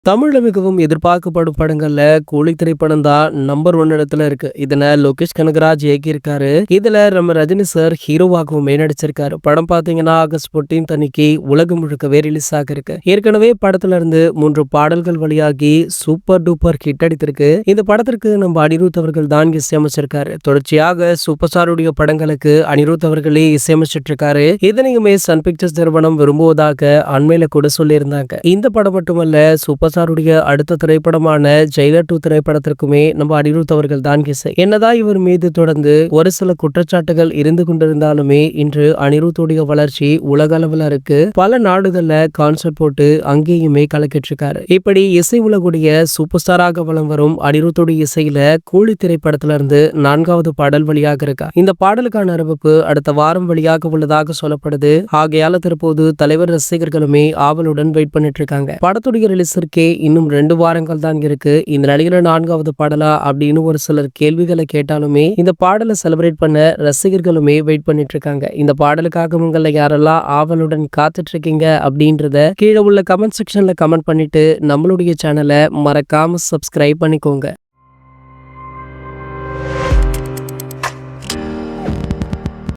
தமிழ்ல மிகவும் எதிர்பார்க்கப்படும் படங்கள்ல கூலி திரைப்படம் தான் நம்பர் 1 இடத்துல இருக்கு. இதனை லோகேஷ் கனகராஜ் இயக்கியிருக்காரு. இதுல நம்ம ரஜினி சார் ஹீரோவாகவுமே நடிச்சிருக்காரு. படம் பாத்தீங்கன்னா ஆகஸ்ட் 14 அன்னைக்கு உலகம் முழுக்கவே ரிலீஸ் ஆகிருக்கு. ஏற்கனவே படத்துல இருந்து 3 பாடல்கள் வெளியாகி சூப்பர் டூப்பர் ஹிட் அடித்திருக்கு. இந்த படத்திற்கு நம்ம அனிருத் அவர்கள் தான் இசையமைச்சிருக்காரு. தொடர்ச்சியாக சூப்பர் ஸ்டாருடைய படங்களுக்கு அனிருத் அவர்களே இசையமைச்சிட்டு இருக்காரு. இதனையுமே சன் பிக்சர்ஸ் நிறுவனம் விரும்புவதாக அண்மையில கூட சொல்லியிருந்தாங்க. இந்த படம் மட்டுமல்ல, சூப்பர் ஸ்டாருடைய அடுத்த திரைப்படமான ஜெயிலர் 2 திரைப்படத்திற்குமே நம்ம அனிருத் அவர்கள் தான் இசை. என்னதான் இவர் மீது தொடர்ந்து ஒரு சில குற்றச்சாட்டுகள் இருந்து கொண்டிருந்தாலுமே இன்று அனிருத்துடைய வளர்ச்சி உலக அளவுல இருக்கு. பல நாடுகள்ல கான்சர்ட் போட்டு அங்கேயுமே கலக்கிட்டு இருக்காரு. இப்படி இசை உலகுடைய சூப்பர் ஸ்டாராக வலம் வரும் அனிருத்துடைய இசையில கூலி திரைப்படத்துல இருந்து 4வது பாடல் வெளியாக இருக்கா. இந்த பாடலுக்கான அறிவிப்பு அடுத்த வாரம் வெளியாக உள்ளதாக சொல்லப்படுது. ஆகையால தற்போது தலைவர் ரசிகர்களுமே ஆவலுடன் வெயிட் பண்ணிட்டு இருக்காங்க. படத்துடைய ரிலீஸிற்கு இன்னும் 2 வாரங்கள் தான் இருக்கு. இந்த நிலையில 4வது பாடலா அப்படின்னு ஒரு சிலர் கேள்விகளை கேட்டாலுமே இந்த பாடலை செலிப்ரேட் பண்ண ரசிகர்களுமே வெயிட் பண்ணிட்டு இருக்காங்க. இந்த பாடலுக்காக உங்களை யாரெல்லாம் ஆவலுடன் காத்துட்டு இருக்கீங்க அப்படின்றத கீழே உள்ள கமெண்ட் செக்ஷன்ல கமெண்ட் பண்ணிட்டு நம்மளுடைய சேனலை மறக்காம சப்ஸ்கிரைப் பண்ணிக்கோங்க.